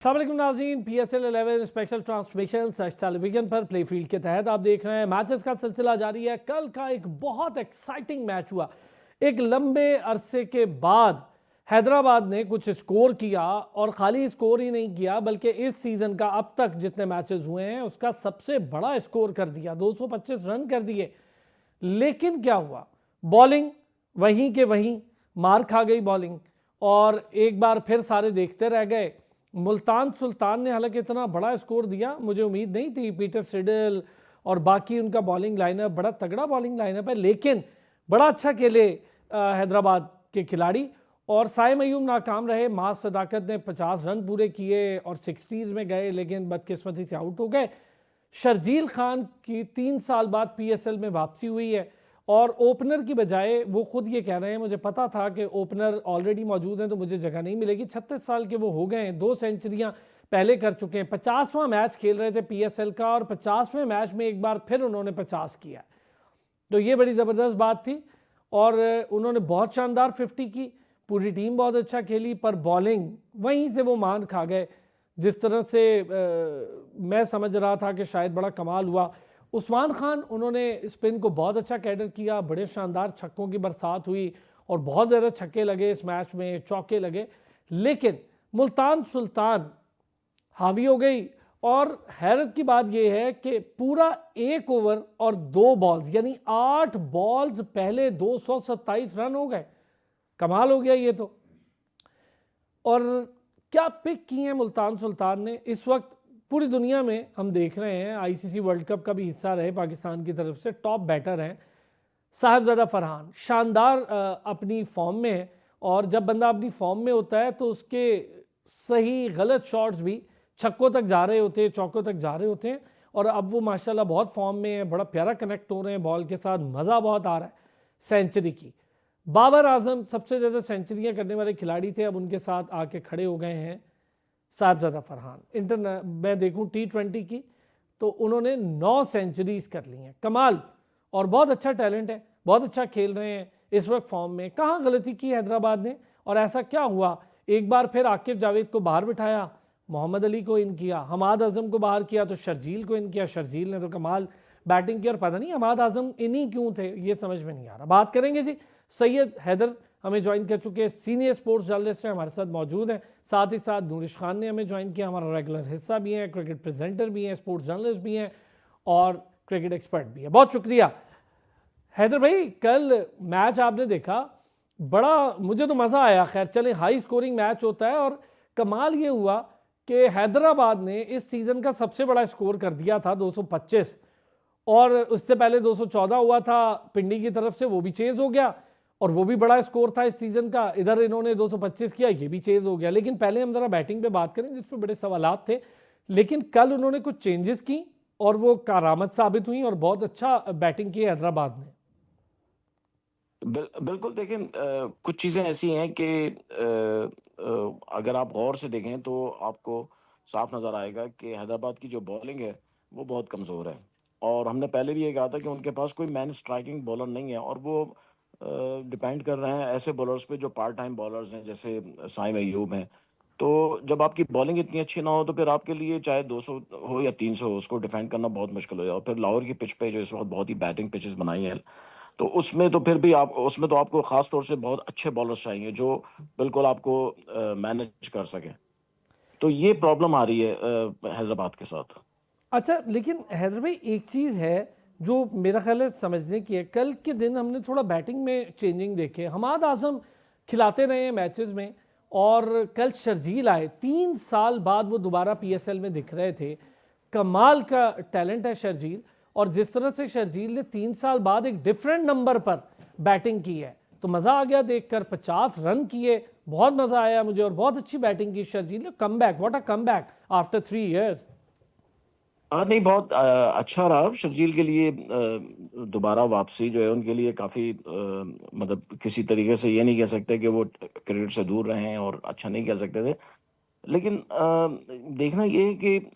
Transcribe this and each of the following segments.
अस्सलाम वालेकुम नाज़रीन, PSL 11 स्पेशल ट्रांसमिशन सच टेलीविजन पर प्ले फील्ड के तहत आप देख रहे हैं। मैचेस का सिलसिला जारी है। कल का एक बहुत एक्साइटिंग मैच हुआ। एक लंबे अरसे के बाद हैदराबाद ने कुछ स्कोर किया, और खाली स्कोर ही नहीं किया बल्कि इस सीज़न का अब तक जितने मैचेस हुए हैं उसका सबसे बड़ा स्कोर कर दिया। 225 रन कर दिए। लेकिन क्या हुआ, बॉलिंग वहीं के वहीं मार खा गई बॉलिंग, और एक बार फिर सारे देखते रह गए। मुल्तान सुल्तान ने हालांकि इतना बड़ा स्कोर दिया, मुझे उम्मीद नहीं थी। पीटर सिडल और बाकी उनका बॉलिंग लाइनअप बड़ा तगड़ा बॉलिंग लाइनअप है, लेकिन बड़ा अच्छा खेले हैदराबाद के खिलाड़ी। और साइम अयूब नाकाम रहे। मास सदाकत ने 50 रन पूरे किए और 60s में गए, लेकिन बदकिस्मती से आउट हो गए। शर्जील खान की 3 साल बाद PSL में वापसी हुई है, और ओपनर की बजाय वो खुद ये कह रहे हैं, मुझे पता था कि ओपनर ऑलरेडी मौजूद हैं तो मुझे जगह नहीं मिलेगी। 36 साल के वो हो गए हैं, 2 सेंचुरियां पहले कर चुके हैं। 50वां मैच खेल रहे थे PSL का, और 50वें मैच में एक बार फिर उन्होंने 50 किया। तो ये बड़ी ज़बरदस्त बात थी, और उन्होंने बहुत शानदार 50 की। पूरी टीम बहुत अच्छा खेली, पर बॉलिंग वहीं से वो मान खा गए। जिस तरह से मैं समझ रहा था कि शायद बड़ा कमाल हुआ। उस्मान खान, उन्होंने स्पिन को बहुत अच्छा कैटर किया, बड़े शानदार छक्कों की बरसात हुई और बहुत ज़्यादा छक्के लगे इस मैच में, चौके लगे। लेकिन मुल्तान सुल्तान हावी हो गई। और हैरत की बात यह है कि पूरा 1 ओवर और 2 बॉल्स यानी 8 बॉल्स पहले 227 रन हो गए। कमाल हो गया ये तो। और क्या पिक की है मुल्तान सुल्तान ने। इस वक्त पूरी दुनिया में हम देख रहे हैं, ICC वर्ल्ड कप का भी हिस्सा रहे पाकिस्तान की तरफ से, टॉप बैटर हैं साहिबजादा फरहान। शानदार अपनी फॉर्म में है, और जब बंदा अपनी फॉर्म में होता है तो उसके सही गलत शॉट्स भी छक्कों तक जा रहे होते हैं, चौकों तक जा रहे होते हैं। और अब वो माशाल्लाह बहुत फॉर्म में है, बड़ा प्यारा कनेक्ट हो रहे हैं बॉल के साथ, मज़ा बहुत आ रहा है। सेंचुरी की बाबर आजम सबसे ज़्यादा सेंचुरियां करने वाले खिलाड़ी थे, अब उनके साथ आके खड़े हो गए हैं साहिबजादा फरहान। मैं देखूं T20 की तो उन्होंने 9 सेंचुरीज कर ली हैं। कमाल, और बहुत अच्छा टैलेंट है, बहुत अच्छा खेल रहे हैं इस वक्त फॉर्म में। कहाँ गलती की हैदराबाद ने, और ऐसा क्या हुआ, एक बार फिर आकिब जावेद को बाहर बिठाया, मोहम्मद अली को इन किया, हमाद आजम को बाहर किया तो शर्जील को इन किया। शर्जील ने तो कमाल बैटिंग की, और पता नहीं हमाद आजम इन्हीं क्यों थे, ये समझ में नहीं आ रहा। बात करेंगे जी। सैयद हैदर हमें ज्वाइन कर चुके हैं, सीनियर स्पोर्ट्स जर्नलिस्ट हैं, हमारे साथ मौजूद हैं। साथ ही साथ नूरिश खान ने हमें ज्वाइन किया, हमारा रेगुलर हिस्सा भी है, क्रिकेट प्रेजेंटर भी हैं, स्पोर्ट्स जर्नलिस्ट भी हैं और क्रिकेट एक्सपर्ट भी है। बहुत शुक्रिया हैदर भाई। कल मैच आपने देखा, बड़ा मुझे तो मज़ा आया। खैर चले, हाई स्कोरिंग मैच होता है, और कमाल ये हुआ कि हैदराबाद ने इस सीज़न का सबसे बड़ा स्कोर कर दिया था 225, और उससे पहले 214 हुआ था पिंडी की तरफ से, वो भी चेज हो गया, और वो भी बड़ा स्कोर था इस सीजन का। इधर इन्होंने 225 किया, ये भी चेज हो गया। लेकिन पहले हम जरा बैटिंग पे बात करें, जिस पे बड़े सवालात थे। लेकिन कल उन्होंने कुछ चेंजेस की और वो कारामत साबित हुई, और बहुत अच्छा बैटिंग की हैदराबाद ने। बिल्कुल देखें, कुछ चीज़ें ऐसी हैं कि अगर आप गौर से देखें तो आपको साफ नज़र आएगा कि हैदराबाद की जो बॉलिंग है वो बहुत कमज़ोर है। और हमने पहले भी ये कहा था कि उनके पास कोई मैन स्ट्राइकिंग बॉलर नहीं है, और वो डिपेंड कर रहे हैं ऐसे बॉलर्स पे जो पार्ट टाइम बॉलर्स हैं, जैसे साइम अयूब हैं। तो जब आपकी बॉलिंग इतनी अच्छी ना हो तो फिर आपके लिए चाहे 200 हो या 300 हो, उसको डिफेंड करना बहुत मुश्किल हो जाए। और फिर लाहौर की पिच पे जो इस वक्त बहुत ही बैटिंग पिचेस बनाई हैं, तो उसमें तो फिर भी आप उसमें तो आपको ख़ास तौर से बहुत अच्छे बॉलर्स चाहिए जो बिल्कुल आपको मैनेज कर सकें। तो ये प्रॉब्लम आ रही है हैदराबाद के साथ। अच्छा, लेकिन हैदर भाई एक चीज़ है जो मेरा ख्याल है समझने की है। कल के दिन हमने थोड़ा बैटिंग में चेंजिंग देखे। हमाद आजम खिलाते रहे हैं मैचेस में, और कल शर्जील आए, 3 साल बाद वो दोबारा PSL में दिख रहे थे। कमाल का टैलेंट है शर्जील, और जिस तरह से शर्जील ने 3 साल बाद एक डिफरेंट नंबर पर बैटिंग की है, तो मज़ा आ गया देखकर। 50 रन किए, बहुत मज़ा आया मुझे, और बहुत अच्छी बैटिंग की शर्जील ने। Come back, what a come back after 3 years. नहीं, बहुत अच्छा रहा शर्जील के लिए। दोबारा वापसी जो है उनके लिए काफ़ी, मतलब किसी तरीके से ये नहीं कह सकते कि वो क्रिकेट से दूर रहे हैं, और अच्छा नहीं कह सकते थे। लेकिन देखना ये है कि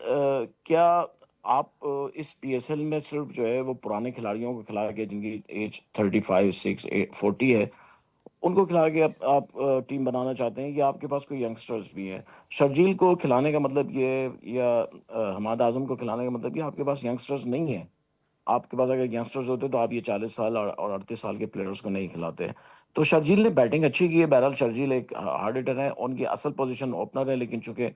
क्या आप इस PSL में सिर्फ जो है वो पुराने खिलाड़ियों को खिला के, जिनकी एज 35, 6, 8, 40 है, उनको खिला के आप टीम बनाना चाहते हैं, या आपके पास कोई यंगस्टर्स भी हैं। शर्जील को खिलाने का मतलब ये, या हमाद आजम को खिलाने का मतलब ये, आपके पास यंगस्टर्स नहीं है। आपके पास अगर यंगस्टर्स होते तो आप ये 40 साल और 38 साल के प्लेयर्स को नहीं खिलाते। तो शर्जील ने बैटिंग अच्छी की है। बहरहाल शर्जील एक हार्ड हिटर है, उनकी असल पोजीशन ओपनर है, लेकिन चूंकि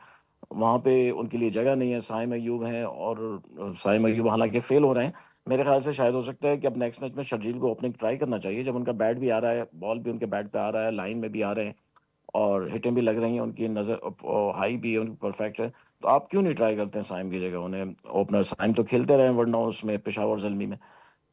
वहाँ पे उनके लिए जगह नहीं है, साइम अयूब हैं, और साइम अयूब हालांकि फेल हो रहे हैं। मेरे ख्याल से शायद हो सकता है कि अब नेक्स्ट मैच में शर्जील को ओपनिंग ट्राई करना चाहिए, जब उनका बैट भी आ रहा है, बॉल भी उनके बैट पे आ रहा है, लाइन में भी आ रहे हैं, और हिटें भी लग रही हैं, उनकी नज़र हाई भी है, उनकी परफेक्ट है। तो आप क्यों नहीं ट्राई करते हैं साइम की जगह उन्हें ओपनर? साइम तो खेलते रहे वरना उसमें पेशावर ज़ल्मी में,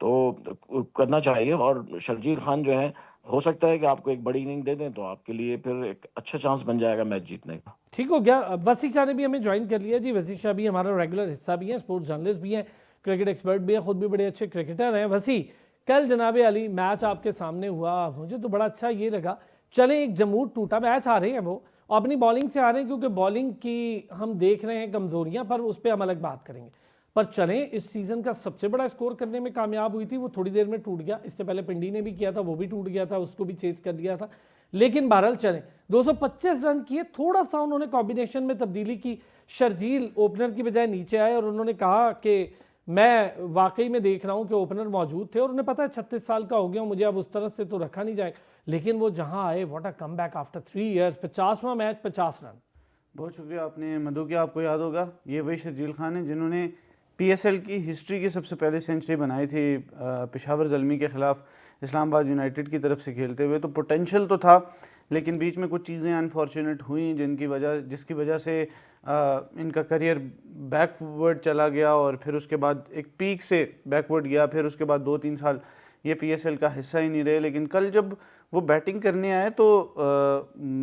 तो करना चाहिए। और शर्जील खान जो है, हो सकता है कि आपको एक बड़ी इनिंग दे दें, तो आपके लिए फिर एक अच्छा चांस बन जाएगा मैच जीतने का। ठीक हो गया। वसीक शाह ने भी हमें ज्वाइन कर लिया जी। वसीक शाह भी हमारा रेगुलर हिस्सा भी है, स्पोर्ट्स जर्नलिस्ट भी हैं, क्रिकेट एक्सपर्ट भी हैं, खुद भी बड़े अच्छे क्रिकेटर हैं। वसी, कल जनाब अली मैच आपके सामने हुआ, मुझे तो बड़ा अच्छा ये लगा। चले एक जमूर टूटा, मैच आ रहे हैं वो, और अपनी बॉलिंग से आ रहे हैं, क्योंकि बॉलिंग की हम देख रहे हैं कमजोरियां, पर उस पर हम अलग बात करेंगे। पर चलें, इस सीजन का सबसे बड़ा स्कोर करने में कामयाब हुई थी, वो थोड़ी देर में टूट गया। इससे पहले पिंडी ने भी किया था, वो भी टूट गया था, उसको भी चेज कर दिया था। लेकिन बहरहाल चलें, 225 रन किए। थोड़ा सा उन्होंने कॉम्बिनेशन में तब्दीली की, शर्जील ओपनर की बजाय नीचे आए, और उन्होंने कहा कि मैं वाकई में देख रहा हूं कि ओपनर मौजूद थे, और उन्हें पता है 36 साल का हो गया, मुझे अब उस तरह से तो रखा नहीं जाएगा। लेकिन वो जहां आए, what a comeback after 3 years. 50वां मैच, 50 रन। बहुत शुक्रिया आपने मधु किया। आपको याद होगा ये वही शर्जील खान है जिन्होंने पीएसएल की हिस्ट्री की सबसे पहले सेंचुरी बनाई थी पेशावर ज़ल्मी के ख़िलाफ़ इस्लामाबाद यूनाइटेड की तरफ से खेलते हुए। तो पोटेंशियल तो था, लेकिन बीच में कुछ चीज़ें अनफॉर्चुनेट हुई जिसकी वजह से इनका करियर बैकवर्ड चला गया, और फिर उसके बाद एक पीक से बैकवर्ड गया, फिर उसके बाद 2-3 साल ये पीएसएल का हिस्सा ही नहीं रहे। लेकिन कल जब वो बैटिंग करने आए तो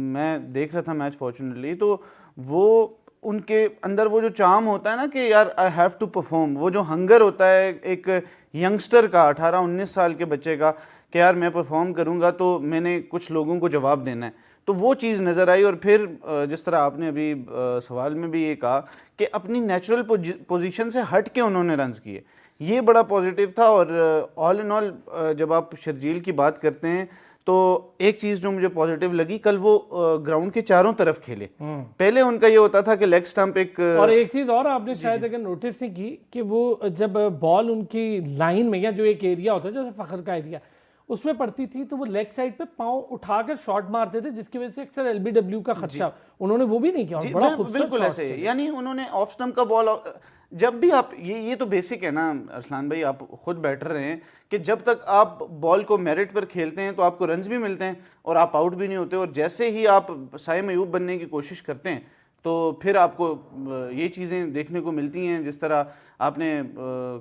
मैं देख रहा था मैच फॉर्चुनेटली, तो वो उनके अंदर वो जो चार्म होता है ना कि यार आई हैव टू परफॉर्म, वो जो हंगर होता है एक यंगस्टर का, 18-19 साल के बच्चे का, कि यार मैं परफॉर्म करूंगा तो मैंने कुछ लोगों को जवाब देना है, तो वो चीज़ नज़र आई। और फिर जिस तरह आपने अभी सवाल में भी ये कहा कि अपनी नेचुरल पोजीशन से हट के उन्होंने रन्स किए, ये बड़ा पॉजिटिव था। और ऑल इन ऑल जब आप शर्जील की बात करते हैं तो एक चीज़ जो मुझे पॉजिटिव लगी, कल वो ग्राउंड के चारों तरफ खेले। पहले उनका ये होता था कि लेग स्टंप एक, और एक चीज़ और आपने शायद अगर नोटिस नहीं की कि वो जब बॉल उनकी लाइन में, या जो एक एरिया होता है जैसे फखर का एरिया, उसमें पड़ती थी, तो वो लेग साइड पे पांव उठाकर शॉट मारते थे, जिसकी वजह से अक्सर एलबीडब्ल्यू का खर्चा उन्होंने वो भी नहीं किया। और बड़ा खूबसूरत बिल्कुल ऐसे, यानी उन्होंने ऑफ स्टंप का बॉल, जब भी आप ये तो बेसिक है ना अरसलान भाई, आप खुद बैटर रहे हैं कि जब तक आप बॉल को मेरिट पर खेलते हैं तो आपको रन्स भी मिलते हैं और आप आउट भी नहीं होते, और जैसे ही आप साइम अयूब बनने की कोशिश करते हैं तो फिर आपको ये चीज़ें देखने को मिलती हैं, जिस तरह आपने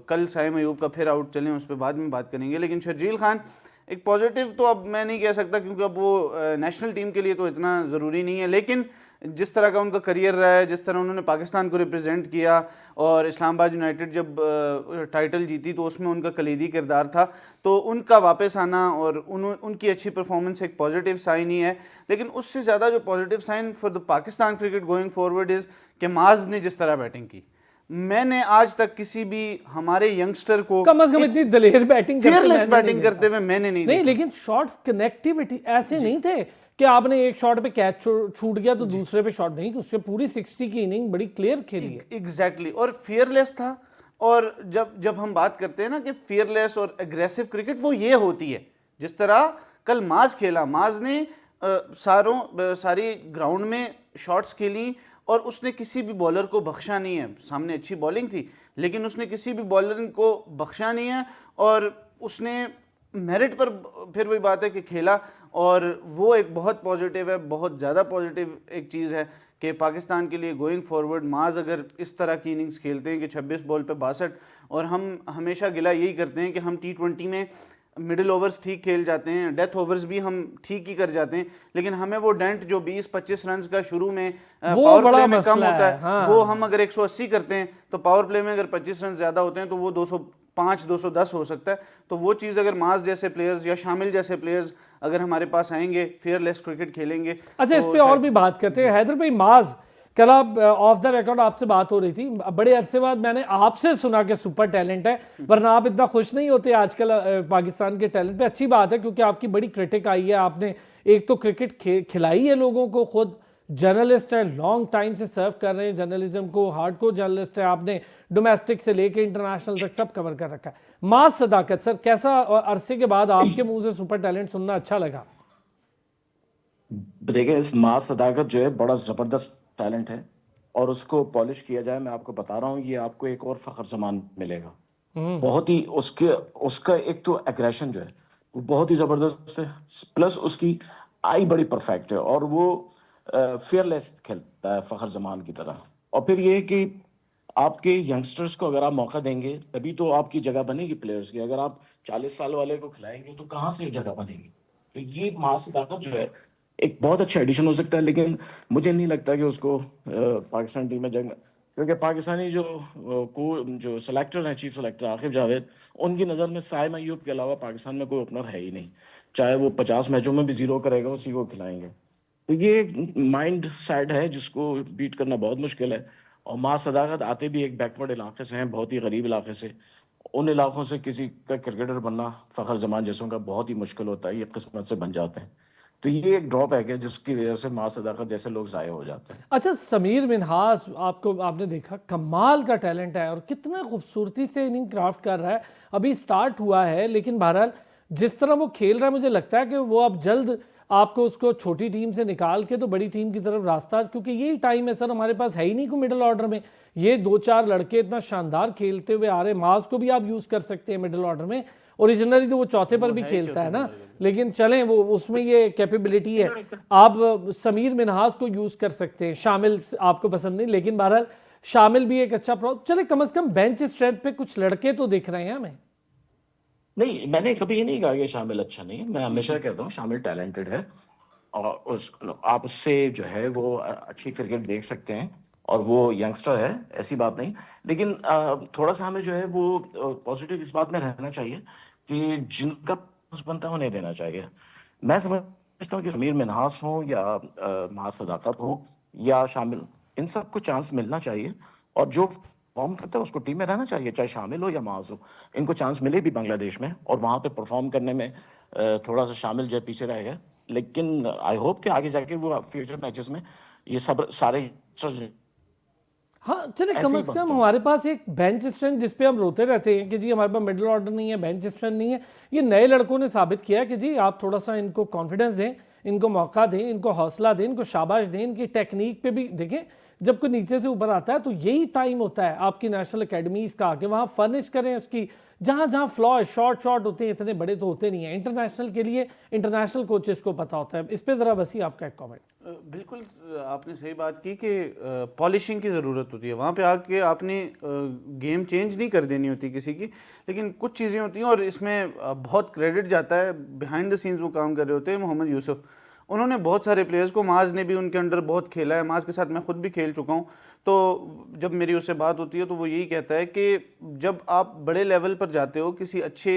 कल साइम अयूब का फिर आउट, चलें उस पर बाद में बात करेंगे। लेकिन शर्जील खान एक पॉजिटिव तो अब मैं नहीं कह सकता, क्योंकि अब वो नेशनल टीम के लिए तो इतना ज़रूरी नहीं है, लेकिन जिस तरह का उनका करियर रहा है, जिस तरह उन्होंने पाकिस्तान को रिप्रेजेंट किया, और इस्लामाबाद यूनाइटेड जब टाइटल जीती तो उसमें उनका कलीदी किरदार था, तो उनका वापस आना और उनकी अच्छी परफॉर्मेंस एक पॉजिटिव साइन ही है। लेकिन उससे ज़्यादा जो positive sign for the Pakistan cricket going forward is कि माज ने जिस तरह बैटिंग की, मैंने आज तक किसी भी हमारे यंगस्टर को कम से कम इतनी दलेर बैटिंग, फियरलेस बैटिंग करते हुए मैंने नहीं। लेकिन शॉट्स कनेक्टिविटी ऐसे नहीं थे कि आपने एक शॉट पे कैच छूट गया तो दूसरे पे शॉट नहीं, उसके पूरी 60 की इनिंग बड़ी क्लियर खेली है। एग्जैक्टली, और फियरलेस था। और जब हम बात करते हैं ना कि फियरलेस और एग्रेसिव क्रिकेट, वो ये होती है जिस तरह कल माज खेला। माज ने सारी ग्राउंड में शॉट्स खेली और उसने किसी भी बॉलर को बख्शा नहीं है। सामने अच्छी बॉलिंग थी लेकिन उसने किसी भी बॉलर को बख्शा नहीं है, और उसने मेरिट पर, फिर वही बात है कि खेला, और वो एक बहुत पॉजिटिव है, बहुत ज़्यादा पॉजिटिव एक चीज़ है कि पाकिस्तान के लिए गोइंग फॉरवर्ड माज अगर इस तरह की इनिंग्स खेलते हैं कि 26 बॉल पे 62, और हम हमेशा गिला यही करते हैं कि हम T20 में मिडिल ओवर्स ठीक खेल जाते हैं, डेथ ओवर्स भी हम ठीक ही कर जाते हैं, लेकिन हमें वो डेंट जो 20-25 रन का शुरू में पावर प्ले में कम होता है, हाँ। वो हम अगर 180 करते हैं तो पावर प्ले में अगर 25 रन ज़्यादा होते हैं तो वो 205-210 हो सकता है। तो वो चीज़ अगर माज जैसे प्लेयर्स या शामिल जैसे प्लेयर्स अगर हमारे पास आएंगे, फेयरलेस क्रिकेट खेलेंगे। अच्छा, इस पे और भी बात करते हैं। हैदर भाई, माज कल आप ऑफ द रिकॉर्ड आपसे बात हो रही थी, बड़े अरसे बाद मैंने आपसे सुना कि सुपर टैलेंट है, वरना आप इतना खुश नहीं होते आजकल पाकिस्तान के टैलेंट पे। अच्छी बात है क्योंकि आपकी बड़ी क्रिटिक आई है, आपने एक तो क्रिकेट खिलाई है लोगों को, खुद जर्नलिस्ट है, लॉन्ग टाइम से सर्व कर रहे हैं जर्नलिज्म को, हार्डकोर जर्नलिस्ट है, आपने डोमेस्टिक से लेके इंटरनेशनल तक सब कवर कर रखा है। मास सदाकत सर, कैसा अरसे के बाद आपके मुंह से सुपर टैलेंट सुनना अच्छा लगा? देखिए, इस मास सदाकत जो है बड़ा जबरदस्त टैलेंट है, और उसको पॉलिश किया जाए, मैं आपको बता रहा हूँ, ये आपको एक और फखर जमान मिलेगा। बहुत ही उसके उसका एक तो एग्रेशन जो है वो बहुत ही जबरदस्त है, प्लस उसकी आई बड़ी परफेक्ट है, और वो फियरलेस खेलता है फखर जमान की तरह। और फिर ये है कि आपके यंगस्टर्स को अगर आप मौका देंगे तभी तो आपकी जगह बनेगी प्लेयर्स की। अगर आप 40 साल वाले को खिलाएंगे तो कहाँ से जगह बनेगी? तो ये मास ताकत जो है एक बहुत अच्छा एडिशन हो सकता है, लेकिन मुझे नहीं लगता कि उसको पाकिस्तान टीम में जगह, क्योंकि पाकिस्तानी जो सेलेक्टर हैं, चीफ सेलेक्टर आकिब जावेद, उनकी नज़र में साइम अयूब के अलावा पाकिस्तान में कोई ओपनर है ही नहीं। चाहे वो 50 मैचों में भी जीरो करेगा, उसी को खिलाएंगे। तो ये एक माइंड सेट है जिसको बीट करना बहुत मुश्किल है। और माँ सदाकत आते भी एक बैकवर्ड इलाके से हैं, बहुत ही गरीब इलाके से। उन इलाकों से किसी का क्रिकेटर बनना फ़खर जमान जैसों का बहुत ही मुश्किल होता है, ये किस्मत से बन जाते हैं। तो ये एक ड्रॉप है कि जिसकी वजह से माँ सदाकत जैसे लोग ज़ाया हो जाते हैं। अच्छा, समीर मिन्हास आपने देखा, कमाल का टैलेंट है और कितना खूबसूरती से इनिंग क्राफ्ट कर रहा है। अभी स्टार्ट हुआ है, लेकिन बहरहाल जिस तरह वो खेल रहा है, मुझे लगता है कि वो अब जल्द आपको उसको छोटी टीम से निकाल के तो बड़ी टीम की तरफ रास्ता, क्योंकि यही टाइम है सर, हमारे पास है ही नहीं कोई मिडिल ऑर्डर में। ये 2-4 लड़के इतना शानदार खेलते हुए आ रहे, माज को भी आप यूज़ कर सकते हैं मिडिल ऑर्डर में, ओरिजिनली तो वो चौथे पर भी खेलता है ना, लेकिन चलें वो उसमें ये कैपेबिलिटी है। आप समीर मिन्हास को यूज़ कर सकते हैं, शामिल आपको पसंद नहीं, लेकिन बहरहाल शामिल भी एक अच्छा चले, कम से कम बेंच स्ट्रेंथ पे कुछ लड़के तो दिख रहे हैं हमें। नहीं, मैंने कभी ये नहीं कहा कि शामिल अच्छा नहीं है, मैं हमेशा कहता हूँ शामिल टैलेंटेड है, और आप उससे जो है वो अच्छी क्रिकेट देख सकते हैं, और वो यंगस्टर है, ऐसी बात नहीं। लेकिन थोड़ा सा हमें जो है वो पॉजिटिव इस बात में रहना चाहिए कि जिनका चांस बनता है उन्हें देना चाहिए। मैं समझता हूँ कि समीर मिन्हास हो या महाज सदाकत हो या शामिल, इन सबको चांस मिलना चाहिए, और जो परफॉर्म करता है उसको टीम में रहना चाहिए, चाहे शामिल हो या माज हो। इनको चांस मिले भी बांग्लादेश में, और वहाँ पे परफॉर्म करने में थोड़ा सा शामिल जो है पीछे रहेगा, लेकिन आई होप कि आगे जाके वो फ्यूचर मैचेस में ये सब सारे हाँ चले, ऐसे कम ही से कम बनते हैं। हमारे पास एक बेंच स्ट्रेंथ जिसपे हम रोते रहते हैं कि जी हमारे पास मिडिल ऑर्डर नहीं है, बेंच स्ट्रेंथ नहीं है। ये नए लड़कों ने साबित किया कि जी आप थोड़ा सा इनको कॉन्फिडेंस दें, इनको मौका दें, इनको हौसला दें, इनको शाबाश दें, इनकी टेक्निक पे भी देखें। जब कोई नीचे से ऊपर आता है तो यही टाइम होता है आपकी नेशनल अकेडमीज का, कि वहाँ फर्निश करें उसकी, जहाँ जहाँ फ्लॉ शॉर्ट होते हैं, इतने बड़े तो होते नहीं हैं। इंटरनेशनल के लिए इंटरनेशनल कोचेस को पता होता है। इस पर ज़रा वसी आपका एक कॉमेंट। बिल्कुल आपने सही बात की कि पॉलिशिंग की ज़रूरत होती है। वहाँ पे आके आपने गेम चेंज नहीं कर देनी होती किसी की, लेकिन कुछ चीज़ें होती हैं, और इसमें बहुत क्रेडिट जाता है, बिहाइंड द सीन्स वो काम कर रहे होते हैं मोहम्मद यूसुफ। उन्होंने बहुत सारे प्लेयर्स को, माज ने भी उनके अंडर बहुत खेला है, माज के साथ मैं खुद भी खेल चुका हूँ। तो जब मेरी उससे बात होती है तो वो यही कहता है कि जब आप बड़े लेवल पर जाते हो किसी अच्छे,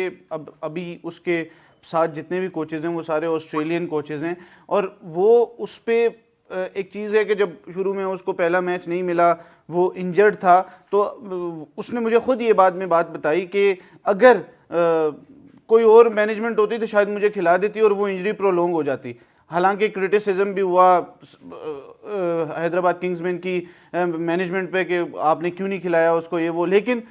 अभी उसके साथ जितने भी कोचेज़ हैं वो सारे ऑस्ट्रेलियन कोचेज़ हैं, और वो उस पर एक चीज़ है कि जब शुरू में उसको पहला मैच नहीं मिला, वो इंजर्ड था, तो उसने मुझे खुद ये बाद में बात बताई कि अगर कोई और मैनेजमेंट होती तो शायद मुझे खिला देती और वो इंजरी प्रोलॉन्ग हो जाती। हालांकि क्रिटिसिज्म भी हुआ हैदराबाद किंग्समैन की मैनेजमेंट पे कि आपने क्यों नहीं खिलाया उसको, ये वो, लेकिन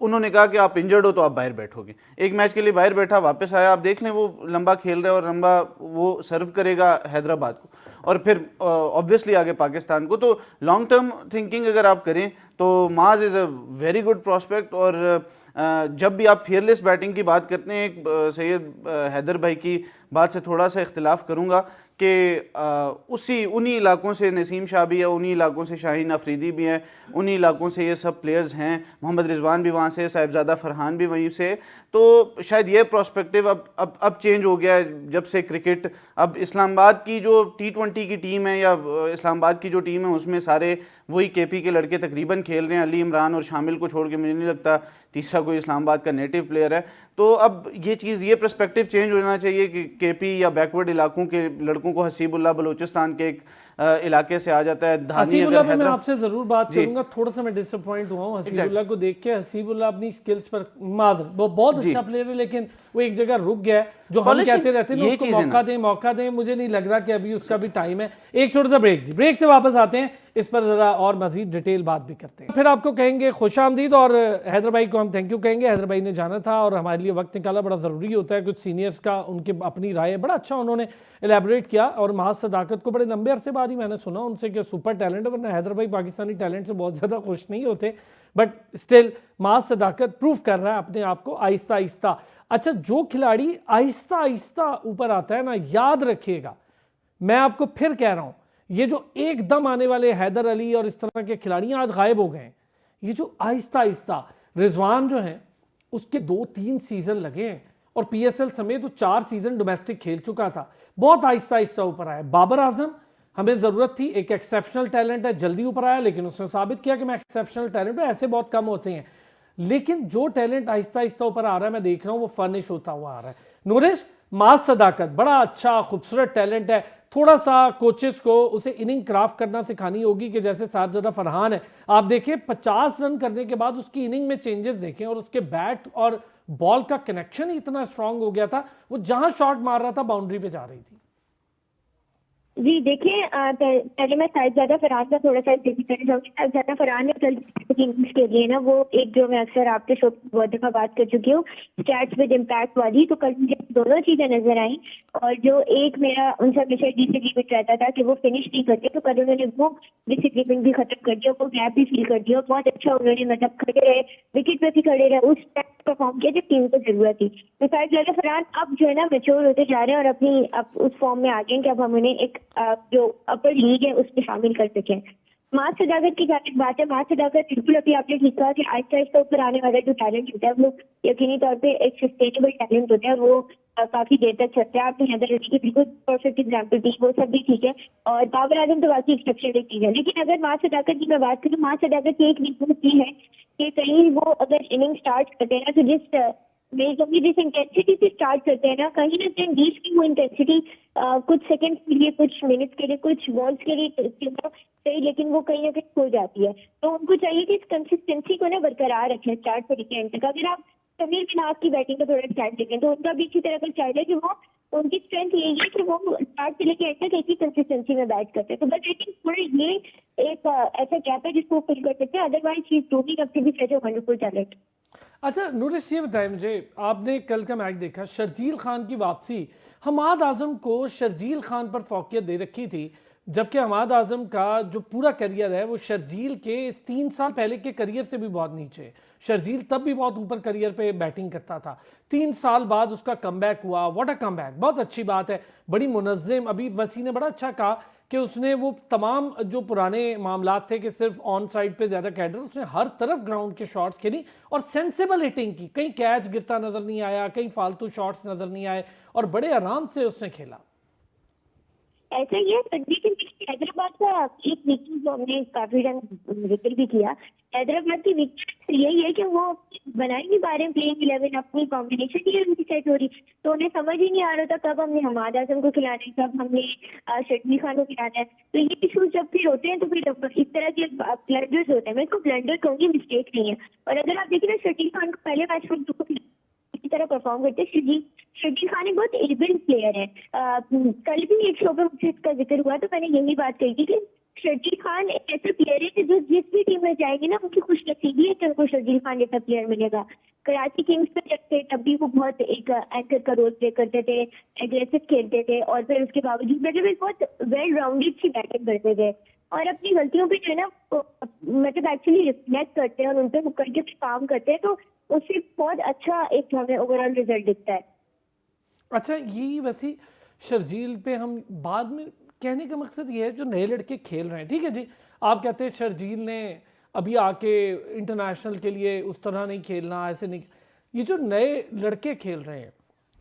उन्होंने कहा कि आप इंजर्ड हो तो आप बाहर बैठोगे। एक मैच के लिए बाहर बैठा, वापस आया, आप देख लें वो लंबा खेल रहा है और लंबा वो सर्व करेगा हैदराबाद को, और फिर ऑब्वियसली आगे पाकिस्तान को। तो लॉन्ग टर्म थिंकिंग अगर आप करें तो माज is a very good prospect. और जब भी आप फियरलेस बैटिंग की बात करते हैं, एक सैयद हैदर भाई की बात से थोड़ा सा इख्तिलाफ करूँगा कि उन्हीं इलाकों से नसीम शाह भी है, उन्हीं इलाकों से शाहीन अफरीदी भी हैं, उन्हीं इलाकों से ये सब प्लेयर्स हैं, मोहम्मद रिजवान भी वहाँ से, साहिबजादा फरहान भी वहीं से। तो शायद ये प्रोस्पेक्टिव अब चेंज हो गया है जब से क्रिकेट, अब इस्लामाबाद की जो T20 की टीम है या इस्लामाबाद की जो टीम है उसमें सारे वही KP के लड़के तकरीबन खेल रहे हैं, अली इमरान और शामिल को छोड़ के मुझे नहीं लगता तीसरा कोई इस्लामाबाद का नेटिव प्लेयर है। तो अब ये चीज़, ये पर्सपेक्टिव चेंज होना चाहिए कि KP या बैकवर्ड इलाकों के लड़कों को, हसीबुल्लाह बलूचिस्तान के एक इलाके से आ जाता है। धानी हसीबुल्लाह अगर पे मैं हैदरा आपसे जरूर बात करूंगा, थोड़ा सा मैं डिसअपॉइंट हुआ हूँ हसीबुल्लाह को देख के। हसीबुल्लाह अपनी स्किल्स पर मादर वो बहुत अच्छा प्लेयर है, लेकिन वो एक जगह रुक गया है। जो हम कहते रहते हैं ना, उसको मौका दें, मुझे नहीं लग रहा कि अभी उसका भी टाइम है। एक छोटा सा ब्रेक से वापस आते हैं, इस पर जरा और मजीद डिटेल बात भी करते हैं। फिर आपको कहेंगे खुशामदीद, और हैदर भाई को हम थैंक यू कहेंगे। हैदर भाई ने जाना था और हमारे लिए वक्त निकाला, बड़ा ज़रूरी होता है। कुछ सीनियर्स का उनके अपनी राय है, बड़ा अच्छा उन्होंने एलैबोरेट किया। और महाज सदाकत को बड़े लंबे अरसे बाद ही मैंने सुना उनसे कि सुपर टैलेंट है, वरना हैदर भाई पाकिस्तानी टैलेंट से बहुत ज़्यादा खुश नहीं होते। बट स्टिल महाज सदाकत प्रूव कर रहा है अपने आप को आहिस्ता आहिस्ता। अच्छा, जो खिलाड़ी आहिस्ता आहिस्ता ऊपर आता है ना, याद रखिएगा, मैं आपको फिर कह रहा हूं, ये जो एकदम आने वाले हैदर अली और इस तरह के खिलाड़ी आज गायब हो गए हैं, ये जो आहिस्ता आहिस्ता, रिजवान जो है उसके 2-3 सीजन लगे हैं और पीएसएल समेत तो 4 सीजन डोमेस्टिक खेल चुका था, बहुत आहिस्ता आहिस्ता ऊपर आया। बाबर आजम, हमें जरूरत थी, एक एक्सेप्शनल टैलेंट है, जल्दी ऊपर आया, लेकिन उसने साबित किया कि मैं एक्सेप्शनल टैलेंट हूं। ऐसे बहुत कम होते हैं, लेकिन जो टैलेंट आहिस्ता आहिस्ता ऊपर आ रहा है, मैं देख रहा हूं वो फर्निश होता हुआ आ रहा है। नूरिश, माज सदाकत बड़ा अच्छा खूबसूरत टैलेंट है, थोड़ा सा कोचेस को उसे इनिंग क्राफ्ट करना सिखानी होगी कि जैसे साहबजादा फरहान है, आप देखें 50 रन करने के बाद उसकी इनिंग में चेंजेस देखें, और उसके बैट और बॉल का कनेक्शन ही इतना स्ट्रांग हो गया था, वो जहां शॉट मार रहा था बाउंड्री पे जा रही थी। जी देखिए, पहले मैं साहिबजादा फरहान का थोड़ा सा करना चाहूँगी। साहिबजादा फरहान ने कल किंग्स के लिए ना, वो एक जो मैं अक्सर आपके शो बहुत दफा बात कर चुकी हूँ, स्टैट्स विद इम्पैक्ट वाली, तो कल मुझे दोनों चीजें नजर आई। और जो एक मेरा उनसे हमेशा डिसएग्रीमेंट रहता था कि वो फिनिश नहीं करते, तो कल उन्होंने वो डिसएग्रीमेंट भी खत्म कर दिया, वो गैप भी फिल कर दिया। बहुत अच्छा उन्होंने मतलब खड़े रहे, विकेट पे भी खड़े रहे, उस परफॉर्म किया जब टीम को जरूरत थी। तो साहिबजादा फरहान अब जो है ना मैच्योर होते जा रहे हैं और अपनी अब उस फॉर्म में आ गए कि अब हम उन्हें एक जो अपर लीग है उसमें शामिल कर सकें। माज सदाकत की जहाँ तक बात है, माज सदाकत बिल्कुल अभी आपने ठीक कहा कि आहिस्ता आहिस्ता ऊपर आने वाला जो टैलेंट होता है वो यकीनी तौर पे एक सस्टेनेबल टैलेंट होता है, वो काफी देर तक चलता है। आपने हैदर अली की बिल्कुल परफेक्ट एग्जाम्पल दी, वो सब भी ठीक है। और बाबर आजम तो बाकी एक्सेप्शनल चीज है, लेकिन अगर माज सदाकत की मैं बात करूँ, माज सदाकत की एक वीकनेस ये है कि कहीं वो अगर इनिंग स्टार्ट करते हैं ना, तो जिस इंटेंसिटी से स्टार्ट करते हैं ना, कहीं ना कहीं बीच की वो इंटेंसिटी कुछ सेकंड के लिए, कुछ मिनट के लिए, कुछ बॉल्स के लिए सही, लेकिन वो कहीं ना कहीं खो जाती है। तो उनको चाहिए कि इस कंसिस्टेंसी को ना बरकरार रखें स्टार्ट से लेकर एंड तक। अगर आप समीर बिनास की बैटिंग का थोड़ा स्टाइल देखें, तो उनका भी इसी तरह का स्टाइल है कि वो, उनकी स्ट्रेंथ यही है कि वो स्टार्ट से लेकर एंड तक एक ही कंसिस्टेंसी में बैट करते हैं। तो बस आई थिंक थोड़ा ये एक ऐसा गैप है जिसको फिल कर सकते हैं, अदरवाइज ही doing up to be such a wonderful talent. अच्छा नूरिश, ये बताएं मुझे, आपने कल का मैच देखा, शर्जील खान की वापसी, हमाद आजम को शर्जील खान पर फौकियत दे रखी थी, जबकि हमाद आजम का जो पूरा करियर है वो शर्जील के इस 3 साल पहले के करियर से भी बहुत नीचे है। शर्जील तब भी बहुत ऊपर करियर पे बैटिंग करता था, 3 साल बाद उसका कमबैक हुआ, व्हाट अ कमबैक, बहुत अच्छी बात है, बड़ी मुनज़्ज़म। अभी वसी ने बड़ा अच्छा कहा कि उसने वो तमाम जो पुराने मामलात थे कि सिर्फ ऑन साइड पे ज़्यादा कैडर, उसने हर तरफ ग्राउंड के शॉट्स खेली और सेंसेबल हिटिंग की, कहीं कैच गिरता नज़र नहीं आया, कहीं फालतू शॉट्स नज़र नहीं आए, और बड़े आराम से उसने खेला। ऐसा ही है, लेकिन हैदराबाद का एक वीकनेस जो हमने काफी टाइम जिक्र भी किया, हैदराबाद की वीकनेस यही है कि वो बना ही नहीं पा रहे प्लेइंग 11, अपनी कॉम्बिनेशन ही उनकी सेट हो रही, तो उन्हें समझ ही नहीं आ रहा था कब हमने हमाद आजम को खिलाना है, कब हमने शर्जील खान को खिलाना है। तो ये इशूज जब फिर होते हैं तो फिर इस तरह के ब्लंडर्स होते हैं, मैं इसको ब्लंडर कहूँगी, मिस्टेक नहीं है। और अगर आप देखिए ना, शर्जील खान को पहले मैच में इसी तरह परफॉर्म करते हैं। शर्जील खान एक बहुत एलिबल प्लेयर है। कल भी एक शो पे मुझसे इसका जिक्र हुआ, तो मैंने यही बात कही थी कि शर्जील खान एक ऐसा प्लेयर है कि जो जिस भी टीम में जाएंगे ना, उनकी खुशनसीबी है कि उनको शर्जील खान जैसा प्लेयर मिलेगा। कराची किंग्स पे जब थे तब भी वो बहुत एक एंकर का रोल प्ले करते थे, एग्रेसिव खेलते थे, और फिर उसके बावजूद मतलब एक बहुत वेल राउंडेड सी बैटिंग करते थे, और अपनी गलतियों पे जो है ना मतलब एक्चुअली रिफ्लेक्ट करते हैं और उन पर करके काम करते हैं, तो उससे बहुत अच्छा एक हमें ओवरऑल रिजल्ट दिखता है। अच्छा, यही वैसी शर्जील पे हम बाद में कहने का मकसद ये है, जो नए लड़के खेल रहे हैं, ठीक है जी, आप कहते हैं शर्जील ने अभी आके इंटरनेशनल के लिए उस तरह नहीं खेलना, ऐसे नहीं, ये जो नए लड़के खेल रहे हैं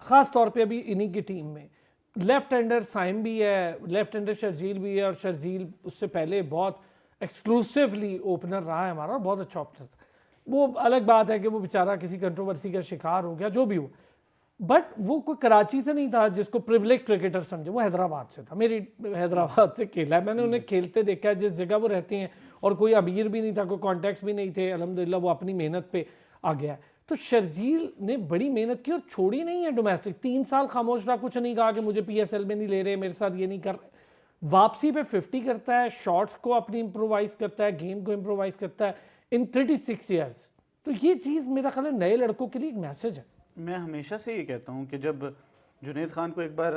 ख़ास तौर पे अभी इन्हीं की टीम में, लेफ्ट हैंडर साइम भी है, लेफ्ट हैंडर शर्जील भी है, और शर्जील उससे पहले बहुत एक्सक्लूसिवली ओपनर रहा है हमारा, बहुत अच्छा ओपनर था। वो अलग बात है कि वो बेचारा किसी कंट्रोवर्सी का शिकार हो गया, जो भी हो, बट वो कोई कराची से नहीं था जिसको प्रिविलेज क्रिकेटर समझे, वो हैदराबाद से था। मेरी हैदराबाद से खेला है मैंने, उन्हें खेलते देखा है जिस जगह वो रहते हैं, और कोई अमीर भी नहीं था, कोई कॉन्टैक्ट्स भी नहीं थे, अल्हम्दुलिल्लाह वो अपनी मेहनत पे आ गया है। तो शर्जील ने बड़ी मेहनत की और छोड़ी नहीं है डोमेस्टिक। 3 साल खामोश रहा, कुछ नहीं कहा कि मुझे PSL में नहीं ले रहे, मेरे साथ ये नहीं कर रहे। वापसी पे 50 करता है, शॉट्स को अपनी इम्प्रोवाइज करता है, गेम को इम्प्रोवाइज करता है इन 36 ईयर्स। तो ये चीज़ मेरा ख्याल है नए लड़कों के लिए एक मैसेज है। मैं हमेशा से ये कहता हूँ कि जब जुनैद खान को एक बार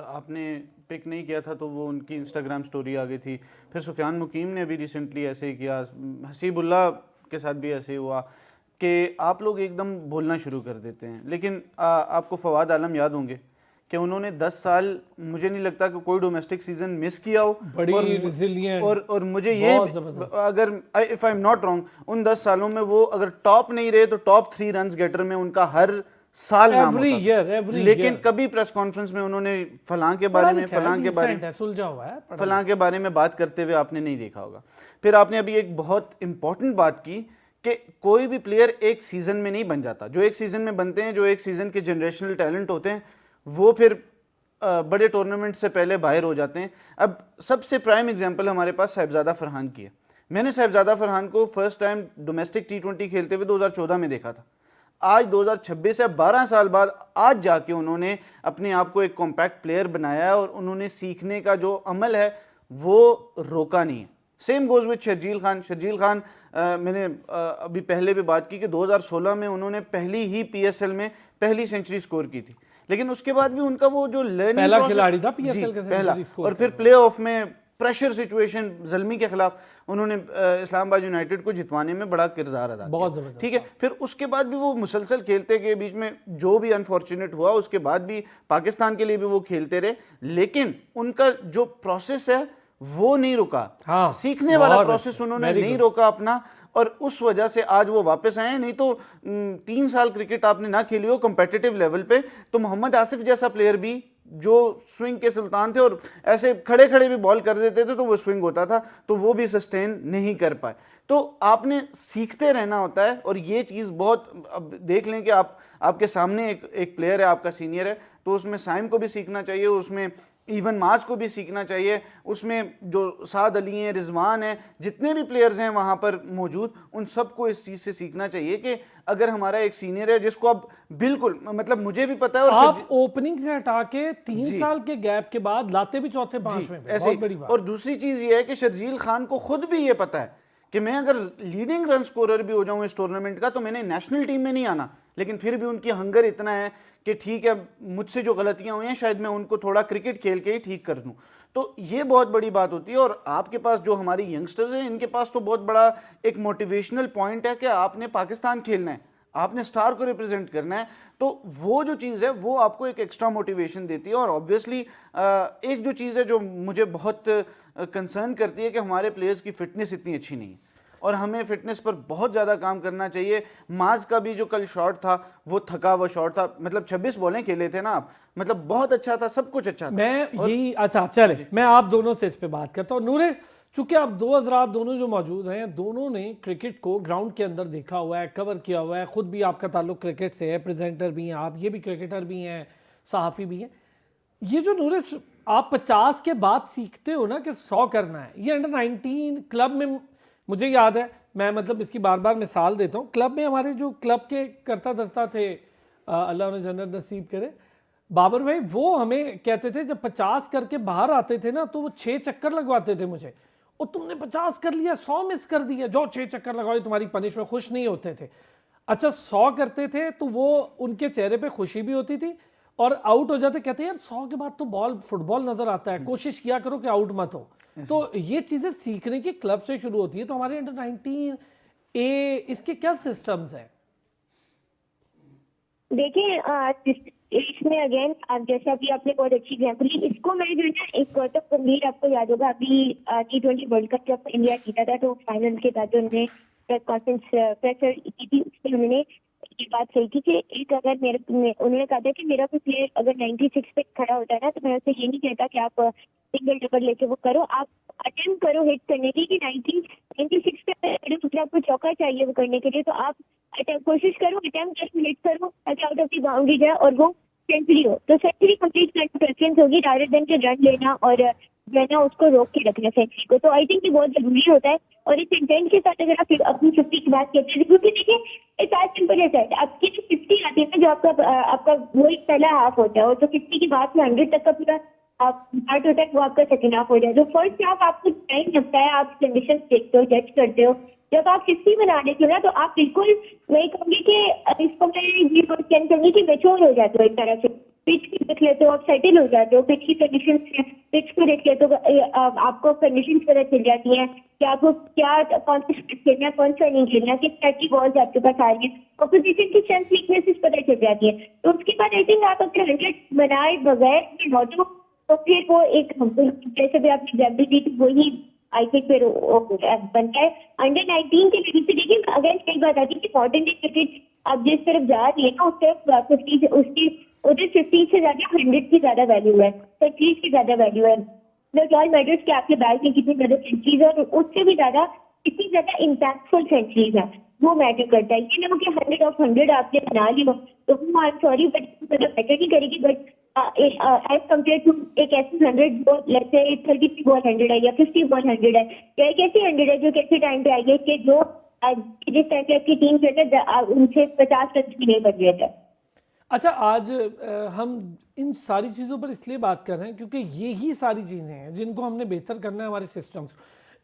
आपने पिक नहीं किया था तो वो उनकी इंस्टाग्राम स्टोरी आ गई थी, फिर सुफियान मुकीम ने अभी रिसेंटली ऐसे ही किया, हसीबुल्ला के साथ भी ऐसे ही हुआ कि आप लोग एकदम बोलना शुरू कर देते हैं। लेकिन आपको फवाद आलम याद होंगे कि उन्होंने 10 साल, मुझे नहीं लगता कि कोई डोमेस्टिक सीजन मिस किया हो, बड़ी resilient, और मुझे ये अगर if I am not wrong, उन 10 सालों में वो अगर टॉप नहीं रहे तो टॉप 3 रन्स गेटर में उनका हर साल नाम होता था। लेकिन कभी प्रेस कॉन्फ्रेंस में उन्होंने फलां के बारे में फलां के बारे में बात करते हुए आपने नहीं देखा होगा। फिर आपने अभी एक बहुत इंपॉर्टेंट बात की कि कोई भी प्लेयर एक सीजन में नहीं बन जाता। जो एक सीजन में बनते हैं, जो एक सीजन के जनरेशनल टैलेंट होते हैं, वो फिर बड़े टूर्नामेंट से पहले बाहर हो जाते हैं। अब सबसे प्राइम एग्जांपल हमारे पास साहिबजादा फरहान की है। मैंने साहिबजादा फरहान को फर्स्ट टाइम डोमेस्टिक T20 खेलते हुए 2014 में देखा था। आज 2026 से 12 साल बाद आज जाके उन्होंने अपने आप को एक कॉम्पैक्ट प्लेयर बनाया है और उन्होंने सीखने का जो अमल है वो रोका नहीं है। Same goes with Sharjeel Khan. Sharjeel Khan मैंने अभी पहले भी बात की कि 2016 में उन्होंने पहली ही PSL में पहली सेंचुरी स्कोर की थी, लेकिन उसके बाद भी उनका वो जो लर्निंग पहला खिलाड़ी था PSL का पहला, और फिर प्ले ऑफ में प्रेशर सिचुएशन ज़ल्मी के खिलाफ उन्होंने इस्लामाबाद यूनाइटेड को जितवाने में बड़ा किरदार अदा किया। ठीक है, फिर उसके बाद भी वो मुसलसल खेलते गए, बीच में जो भी अनफॉर्चुनेट हुआ उसके बाद भी पाकिस्तान के लिए भी वो खेलते रहे, लेकिन उनका जो प्रोसेस है वो नहीं रुका। हाँ, सीखने वाला प्रोसेस उन्होंने नहीं रोका अपना, और उस वजह से आज वो वापस आए। नहीं तो 3 साल क्रिकेट आपने ना खेली हो कम्पिटिटिव लेवल पे तो मोहम्मद आसिफ जैसा प्लेयर भी जो स्विंग के सुल्तान थे और ऐसे खड़े खड़े भी बॉल कर देते थे तो वो स्विंग होता था, तो वो भी सस्टेन नहीं कर पाए। तो आपने सीखते रहना होता है, और ये चीज़ बहुत, अब देख लें कि आपके सामने एक प्लेयर है, आपका सीनियर है, तो उसमें साइम को भी सीखना चाहिए, उसमें इवन मास को भी सीखना चाहिए, उसमें जो साद अली हैं, रिजवान हैं, जितने भी प्लेयर्स हैं वहाँ पर मौजूद, उन सबको इस चीज़ से सीखना चाहिए कि अगर हमारा एक सीनियर है जिसको अब बिल्कुल, मतलब मुझे भी पता है, और आप ओपनिंग से हटा के 3 साल के गैप के बाद लाते भी चौथे पांचवें पे, बहुत बड़ी बात। और दूसरी चीज़ ये है कि शर्जील खान को खुद भी ये पता है कि मैं अगर लीडिंग रन स्कोरर भी हो जाऊं इस टूर्नामेंट का तो मैंने नेशनल टीम में नहीं आना, लेकिन फिर भी उनकी हंगर इतना है कि ठीक है, मुझसे जो गलतियां हुई हैं शायद मैं उनको थोड़ा क्रिकेट खेल के ही ठीक कर दूं। तो ये बहुत बड़ी बात होती है। और आपके पास जो हमारी यंगस्टर्स हैं, इनके पास तो बहुत बड़ा एक मोटिवेशनल पॉइंट है कि आपने पाकिस्तान खेलना है, आपने स्टार को रिप्रेजेंट करना है, तो वो जो चीज़ है वो आपको एक एक्स्ट्रा मोटिवेशन देती है। और ऑब्वियसली एक जो चीज़ है जो मुझे बहुत कंसर्न करती है कि हमारे प्लेयर्स की फिटनेस इतनी अच्छी नहीं है, और हमें फिटनेस पर बहुत ज़्यादा काम करना चाहिए। माज का भी जो कल शॉट था वो थका हुआ शॉट था, मतलब 26 बॉलें खेले थे ना आप, मतलब बहुत अच्छा था, सब कुछ अच्छा था। मैं यही, अच्छा चले मैं आप दोनों से इस पे बात करता हूँ। नूरे, चूंकि आप 2 हज़रात दोनों जो मौजूद हैं, दोनों ने क्रिकेट को ग्राउंड के अंदर देखा हुआ है, कवर किया हुआ है, खुद भी आपका ताल्लुक क्रिकेट से है, प्रेजेंटर भी हैं आप, ये भी क्रिकेटर भी हैं, सहाफ़ी भी हैं। ये जो नूरे आप 50 के बाद सीखते हो ना कि 100 करना है, ये अंडर 19 क्लब में मुझे याद है, मैं मतलब इसकी बार बार मिसाल देता हूँ, क्लब में हमारे जो क्लब के करता धरता थे, अल्लाह उन्हें जन्नत नसीब करे, बाबर भाई, वो हमें कहते थे जब 50 करके बाहर आते थे ना तो वो 6 चक्कर लगवाते थे मुझे, और तुमने 50 कर लिया, 100 मिस कर दिया, जो 6 चक्कर लगाओ तुम्हारी पनिशमेंट। खुश नहीं होते थे। अच्छा 100 करते थे तो वो उनके चेहरे पे खुशी भी होती थी, और आउट हो जाते कहते यार 100 के बाद तो बॉल फुटबॉल नजर आता है, कोशिश किया करो कि आउट मत हो। तो ये चीजें सीखने की क्लब से शुरू होती है। तो हमारे अंडर 19 इसके क्या सिस्टम्स हैं? देखिए इसमें अगेन जैसा कि आपने बहुत अच्छी एग्जाम्पल ली, इसको मैं जो है ना, एक गौतम गंभीर, आपको याद होगा अभी T20 वर्ल्ड कप जब इंडिया जीता था तो फाइनल के बाद जो उन्होंने प्रेस कॉन्फ्रेंस प्रेस की थी, उसमें उन्होंने ये बात सही थी कि एक अगर उन्होंने कहा था कि मेरा कोई प्लेयर अगर 96 पे खड़ा होता है ना तो मैं उससे ये नहीं कहता कि आप सिंगल डबल लेके वो करो, आप अटेम्प्ट करो हिट करने की, कि 96 पे दूसरे आपको चौका चाहिए वो करने के लिए, तो आप कोशिश करो, अटेम्प्ट जस्ट हिट करो ताकि आउट ऑफ दी बाउंड्री जाए और वो सेंचुरी हो, तो सेंचुरी कंप्लीट करने की प्रेफरेंस होगी रादर देन के रन लेना और जो है ना उसको रोक के रखना सेंचुरी को। तो आई थिंक ये बहुत जरूरी होता है। और इस इंटेंट के साथ अगर आप अपनी 50 की बात करते हैं, क्योंकि देखिए it's as simple as that, आपकी जो 50 आती है ना, जो आपका वो एक पहला हाफ होता है, और जो 50 के बाद में 100 तक का पूरा पार्ट होता है, वो आपका सेकेंड हाफ हो जाए। तो फर्स्ट हाफ आपको टाइम लगता है, आप कंडीशन देखते हो, जज करते हो। जब आप 50 बना लेते हो ना, तो आप बिल्कुल, मैं कहूँगी कि इसको मैं ये क्वेश्चन कहूँगी कि मेच्योर हो जाते हो एक तरह से। पिच की देख लेते हो, आप सेटल हो जाते हो, पिच की कंडीशन, पिच को देख लेते हो, आपको कंडीशन पता चल जाती है कि आपको क्या, कौन सा खेलना है, कौन सा नहीं खेलना, किस टाइप की बॉल्स आपके पास आ रही है, ऑपोजिशन की स्ट्रेंथ वीकनेसेस पता चल जाती है। तो उसके बाद आई थिंक आप अपने 100 बनाए बगैर लौटो, तो फिर वो एक, जैसे भी आपकी एग्जाम्पल दी थी, वही आई थिंक फिर बनता है। अंडर 19 के लेवल पे देखिए, अगर कई बात आती है कि मॉडर्न डे क्रिकेट अब जिस तरफ जा रही है ना, उस तरफ 50 उसकी उधर 50 से ज्यादा 100 की ज्यादा वैल्यू है, 30 की ज्यादा वैल्यू है। दैट ऑल मैटर्स कि आपके बैट में कितनी ज्यादा सेंचुरीज है, और उससे भी ज्यादा कितनी ज्यादा इम्पैक्टफुल सेंचुरीज है, वो मैटर करता है। ये ना कि 100 ऑफ 100 आपने बना ली हो, तो वो आई एम सॉरी बट मतलब मैटर नहीं करेगी। बट एज कम्पेयर टू एक ऐसी 100 जो लेट्स से 30 बॉल 100 है, या 50 बॉल 100 है, या एक ऐसी 100 है जो कैसे टाइम पे आई है कि जो जिस टाइम पे आपकी टीम जो है उनसे 50 रन भी नहीं बन रहे थे। अच्छा, आज हम इन सारी चीज़ों पर इसलिए बात कर रहे हैं क्योंकि ये ही सारी चीज़ें हैं जिनको हमने बेहतर करना है हमारे सिस्टम्स।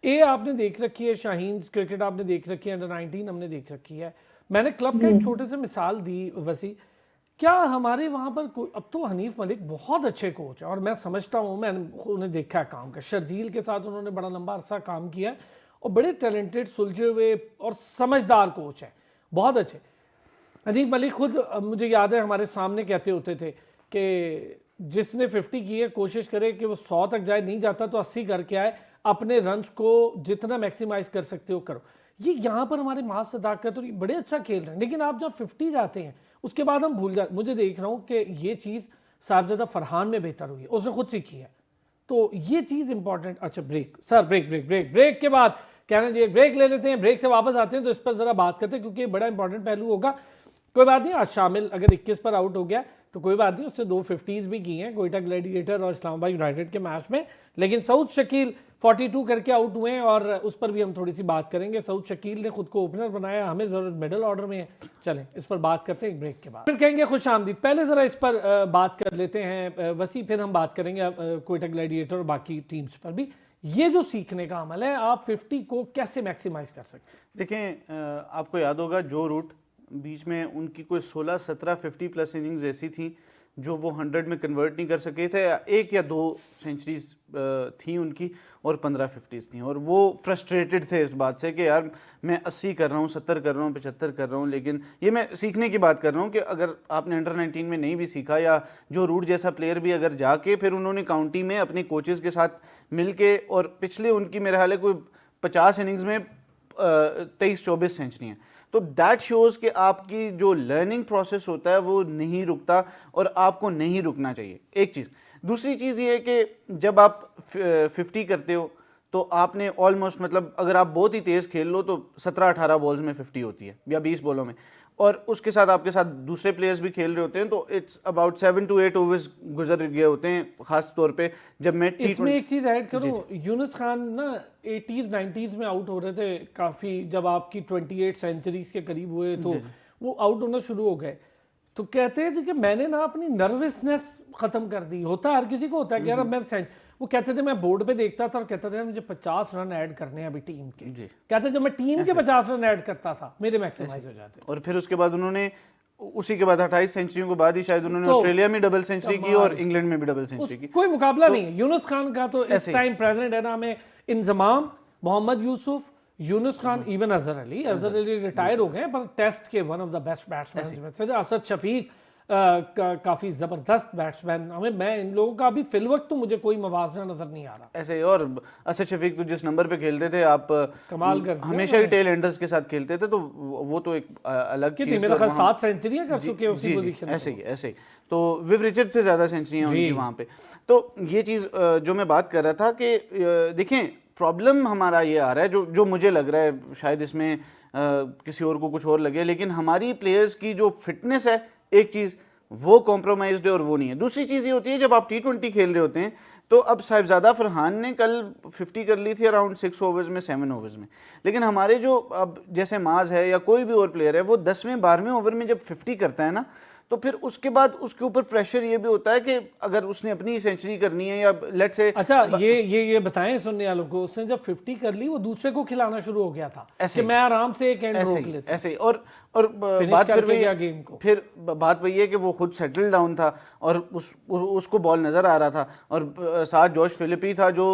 ए आपने देख रखी है, शाहीन क्रिकेट आपने देख रखी है, अंडर 19 हमने देख रखी है। मैंने क्लब का एक छोटे से मिसाल दी वसी, क्या हमारे वहाँ पर अब तो हनीफ मलिक बहुत अच्छे कोच हैं और मैं समझता हूँ, मैंने उन्हें देखा है काम का, शर्जील के साथ उन्होंने बड़ा लंबा अरसा काम किया है और बड़े टैलेंटेड, सुलझे हुए और समझदार कोच हैं, बहुत अच्छे। हनीफ मलिक खुद मुझे याद है हमारे सामने कहते होते थे कि जिसने 50 की है कोशिश करे कि वो 100 तक जाए, नहीं जाता तो 80 करके आए, अपने रन्स को जितना मैक्सिमाइज कर सकते हो करो। ये यहाँ पर हमारे मास सदाकत और ये बड़े अच्छा खेल रहे हैं, लेकिन आप जब 50 जाते हैं उसके बाद हम भूल जाते। मुझे देख रहा हूँ कि ये चीज़ साहबजादा फरहान में बेहतर हुई है, उसने खुद सीखी है, तो ये चीज़ इंपॉर्टेंट। अच्छा ब्रेक सर, ब्रेक के बाद कहना चाहिए ब्रेक ले लेते हैं, ब्रेक से वापस आते हैं तो इस पर ज़रा बात करते हैं क्योंकि बड़ा इंपॉर्टेंट पहलू होगा। कोई बात नहीं, आज शामिल अगर 21 पर आउट हो गया तो कोई बात नहीं, उससे 2 50s भी की हैं कोयटा ग्लैडिएटर और इस्लामाबाद यूनाइटेड के मैच में, लेकिन सऊद शकील 42 करके आउट हुए हैं और उस पर भी हम थोड़ी सी बात करेंगे। सऊद शकील ने खुद को ओपनर बनाया, हमें ज़रूरत मिडल ऑर्डर में है। चलें इस पर बात करते हैं एक ब्रेक के बाद, फिर कहेंगे खुश आमदीद। पहले ज़रा इस पर बात कर लेते हैं वसी, फिर हम बात करेंगे कोयटा ग्लैडिएटर और बाकी टीम्स पर भी। ये जो सीखने का अमल है, आप 50 को कैसे मैक्सिमाइज कर सकते हैं? देखें, आपको याद होगा जो रूट बीच में उनकी कोई 16-17 50 प्लस इनिंग्स ऐसी थी जो वो 100 में कन्वर्ट नहीं कर सके थे, एक या दो सेंचुरीज थी उनकी और 15 50s थी, और वो फ्रस्ट्रेटेड थे इस बात से कि यार मैं 80 कर रहा हूँ, 70 कर रहा हूँ, 75 कर रहा हूँ। लेकिन ये मैं सीखने की बात कर रहा हूँ कि अगर आपने अंडर 19 में नहीं भी सीखा, या जो रूट जैसा प्लेयर भी अगर जाके फिर उन्होंने काउंटी में अपने कोचेज़ के साथ मिल के, और पिछले उनकी मेरे ख्याल है कोई 50 इनिंग्स में 23-24 सेंचुरी हैं, तो दैट शोज़ कि आपकी जो लर्निंग प्रोसेस होता है वो नहीं रुकता और आपको नहीं रुकना चाहिए, एक चीज़। दूसरी चीज़ ये है कि जब आप 50 करते हो तो आपने ऑलमोस्ट, मतलब अगर आप बहुत ही तेज़ खेल लो तो 17-18 बॉल्स में 50 होती है या 20 बॉलों में, और उसके साथ आपके साथ दूसरे प्लेयर्स भी खेल रहे होते हैं, तो इट्स अबाउट 7 to 8 ओवर्स गुजर गए होते हैं, खास तौर पे जब मैं इसमें एक चीज़ ऐड करूं, यूनुस खान ना 80s 90s में आउट हो रहे थे काफ़ी, जब आपकी 28 सेंचुरीज के करीब हुए तो वो आउट होना शुरू हो गए, तो कहते हैं कि मैंने ना अपनी नर्वसनेस ख़त्म कर दी। होता है, हर किसी को होता है कि यार मैं वो कहते थे मैं बोर्ड पे देखता था और कहता था मुझे 50 रन ऐड करने हैं अभी टीम के, कहते जब मैं टीम के 50 रन ऐड करता था मेरे मैक्सिमाइज हो जाते। और फिर उसके बाद उन्होंने उसी के बाद 28 सेंचुरियों के बाद ही शायद उन्होंने ऑस्ट्रेलिया में डबल सेंचुरी की और इंग्लैंड में भी डबल सेंचुरी की। कोई मुकाबला नहीं है यूनुस खान का, तो इस टाइम प्रेजेंट है ना हमें इंजमाम, मोहम्मद यूसुफ, यूनुस खान, इवन अजहर अली रिटायर हो गए पर टेस्ट के one of the best batsman में से, असद शफीक काफ़ी ज़बरदस्त बैट्समैन। मैं इन लोगों का अभी फिल वक्त तो मुझे कोई मवाजना नज़र नहीं आ रहा। ऐसे ही, और असद शफीक तो जिस नंबर पे खेलते थे, आप कमाल कर हमेशा ही टेल एंडर्स के साथ खेलते थे, तो वो तो एक अलग चीज़ थी। मेरा ख्याल 7 सेंचुरियां कर चुके हैं उसी पोजीशन। ऐसे ही तो विव रिचर्ड से ज़्यादा सेंचुरियां उनकी वहाँ पे। तो ये चीज़ जो मैं बात कर रहा था कि देखें, प्रॉब्लम हमारा ये आ रहा है, जो मुझे लग रहा है, शायद इसमें किसी और को कुछ और लगे, लेकिन हमारी प्लेयर्स की जो फिटनेस है एक चीज़, वो कॉम्प्रोमाइज्ड है और वो नहीं है। दूसरी चीज़ ये होती है जब आप T20 खेल रहे होते हैं तो अब साहिबजादा फरहान ने कल 50 कर ली थी अराउंड 6 ओवर्स में 7 ओवर्स में, लेकिन हमारे जो अब जैसे माज है या कोई भी और प्लेयर है वो 10वें 12वें ओवर में जब 50 करता है ना तो फिर उसके बाद उसके ऊपर प्रेशर ये भी होता है कि अगर उसने अपनी सेंचुरी करनी है या लेट्स से अच्छा ये बताएं सुनने वालों को, उसने जब 50 कर ली वो दूसरे को खिलाना शुरू हो गया था कि मैं आराम से एक एंड रोक लेता ऐसे ही और बात फिर बात वही है कि वो खुद सेटल डाउन था और उसको बॉल नजर आ रहा था और साथ जॉश फिलिप था जो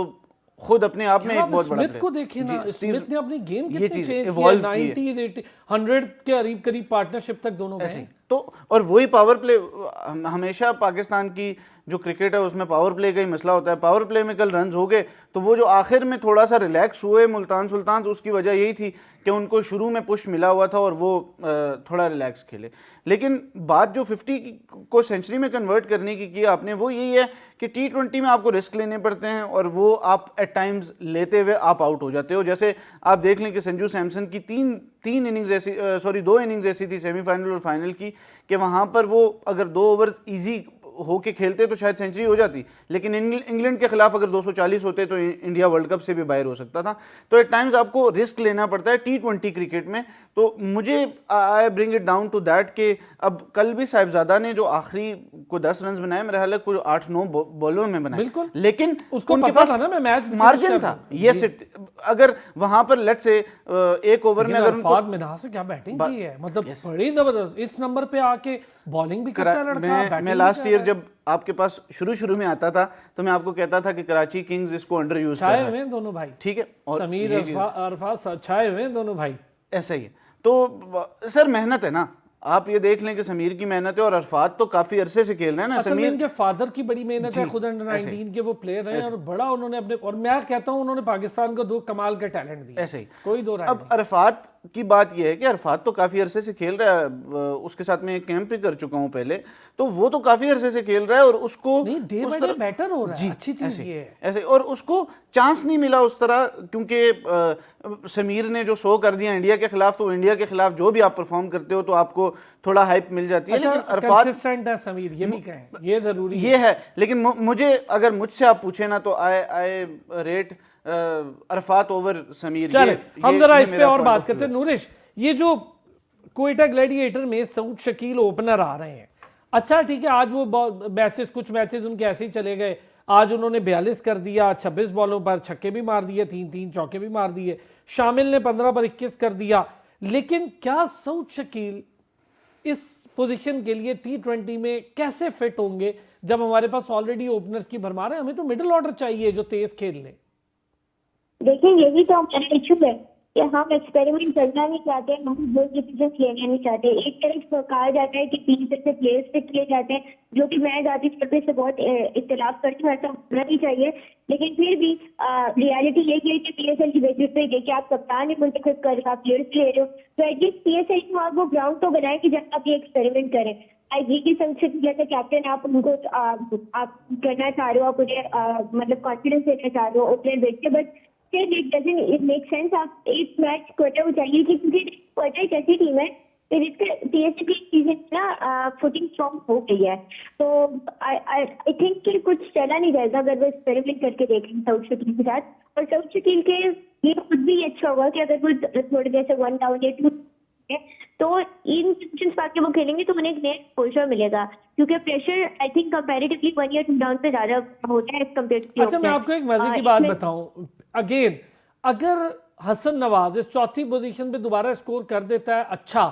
खुद अपने आप में एक बहुत बड़ा स्मिथ को देखिए ना, स्मिथ ने अपनी गेम ये कितनी चीज चेंज इवॉल्व की है, 90s 80 100 के करीब पार्टनरशिप तक दोनों गए। तो और वही पावर प्ले हमेशा पाकिस्तान की जो क्रिकेट है उसमें पावर प्ले का ही मसला होता है। पावर प्ले में कल रन्स हो गए तो वो जो आखिर में थोड़ा सा रिलैक्स हुए मुल्तान सुल्तान, उसकी वजह यही थी कि उनको शुरू में पुश मिला हुआ था और वो थोड़ा रिलैक्स खेले। लेकिन बात जो 50 को सेंचुरी में कन्वर्ट करने की आपने वो यही है कि T20 में आपको रिस्क लेने पड़ते हैं और वो आप एट टाइम्स लेते हुए आप आउट हो जाते हो। जैसे आप देख लें कि संजू सैमसन की तीन इनिंग्स ऐसी 2 इनिंग्स ऐसी थी सेमीफाइनल और फाइनल की कि वहाँ पर वो अगर 2 ओवर ईजी होके खेलते तो शायद सेंचुरी हो जाती, लेकिन इंग्लैंड के खिलाफ अगर 240 होते तो इंडिया वर्ल्ड कप से भी बाहर हो सकता था। तो एट टाइम्स आपको रिस्क लेना पड़ता है T20 क्रिकेट में। तो मुझे I bring it down to that कि अब कल भी साहिबजादा ने जो आखिरी को 10 रन बनाए, मेरा ख्याल है कोई 8-9 बॉलों में बनाए, लेकिन उसको उनके पता पास था ना मैं मैच मार्जिन था। ये अगर वहां पर लेट से एक ओवर में अगर उनको मिनाज से क्या बैटिंग की है, मतलब बड़ी जबरदस्त इस नंबर पे आके बॉलिंग भी करता है लड़का। मैं लास्ट ईयर जब आपके पास शुरू में आता था तो मैं आपको कहता था कि कराची किंग्स इसको अंडर यूज कर रहा है। दोनों भाई ठीक है, और समीर अरफात छाए हुए दोनों भाई, ऐसा ही है। तो सर मेहनत है ना, आप ये देख लें कि समीर की मेहनत है और अरफात तो काफी अरसे से खेल रहे हैं ना। समीर इनके फादर की बड़ी मेहनत है, खुद अंडर 19 के वो प्लेयर हैं और बड़ा उन्होंने अपने, और मैं कहता हूं उन्होंने पाकिस्तान को 2 कमाल का टैलेंट दिया। ऐसे ही कोई दो राय अब अरफात की बात यह है कि अरफात तो काफी अरसे से खेल रहा है, उसके साथ मैं एक कैंप भी कर चुका हूं पहले, तो वो तो काफी अरसे से खेल रहा है और उसको डे बाय डे बेटर हो रहा है। अच्छी चीज ये है ऐसे, और उसको चांस नहीं मिला उस तरह, क्योंकि समीर ने जो 100 कर दिया इंडिया के खिलाफ, तो इंडिया के खिलाफ जो भी आप परफॉर्म करते हो तो आपको थोड़ा हाइप मिल जाती है। लेकिन अरफात कंसिस्टेंट है समीर, ये भी कहें, ये जरूरी ये है। लेकिन मुझे अगर मुझसे आप पूछे ना तो आई रेट अरफात ओवर समीर। चले हम जरा इस पे और बात करते हैं। नूरिश, ये जो क्वेटा ग्लैडिएटर में सऊद शकील ओपनर आ रहे हैं, अच्छा ठीक है, आज वो मैचेस कुछ मैचेस उनके ऐसे ही चले गए। आज उन्होंने 42 कर दिया, 26 बॉलों पर छक्के भी मार दिए, 3 चौके भी मार दिए। शामिल ने 15 पर 21 कर दिया। लेकिन क्या सऊद शकील इस पोजीशन के लिए T20 में कैसे फिट होंगे जब हमारे पास ऑलरेडी ओपनर्स की भरमार है? हमें तो मिडिल ऑर्डर चाहिए जो तेज खेल ले। देखिए यही तो हमारा इशू है कि हम एक्सपेरिमेंट करना नहीं चाहते, हम बोल्ड डिसीजन लेना नहीं चाहते। एक तरफ कहा जाता है कि 3 से प्लेयर्स पे किए जाते हैं, जो कि मैं जाती सर्वे से बहुत इख्तिलाफ करती हूँ, ऐसा होना नहीं चाहिए। लेकिन फिर भी रियलिटी ये है कि PSL की बेसिस पे देखिए आप कप्तान ही मुंतखब कर रहे हो, आप प्लेयर्स ले रहे हो, तो एटलीस्ट PSL को आप वो ग्राउंड तो बनाए कि जब आप ये एक्सपेरिमेंट करें। आई की संस्कृति जैसे कैप्टन आप उनको आप करना चाह रहे हो, आप उन्हें मतलब कॉन्फिडेंस देना चाह रहे हो ओपनर बैठ के, but it doesn't make sense। आप एक मैच क्वार्टर को चाहिए कि क्योंकि क्वार्टर एक ऐसी टीम है फिर इसका TSL की चीजें ना फुटिंग स्ट्रॉन्ग हो गई है। तो आई थिंक कि कुछ चला नहीं जाएगा अगर वो एक्सपेरिमेंट करके देखेंगे सऊद शकील के साथ। और सऊद शकील के ये खुद भी अच्छा होगा कि अगर वो थोड़े जैसे 1 डाउन या 2 तो इन सिचुएशंस पाके वो खेलेंगे तो उन्हें एक नया एक्सपोजर मिलेगा, क्योंकि प्रेशर आई थिंक कंपैरेटिवली 1 या 2 डाउन पे ज्यादा होता है कंपेयर टू। अच्छा मैं आपको एक मजे की बात बताऊं, अगेन अगर हसन नवाज इस चौथी पोजीशन पे दोबारा स्कोर कर देता है अच्छा,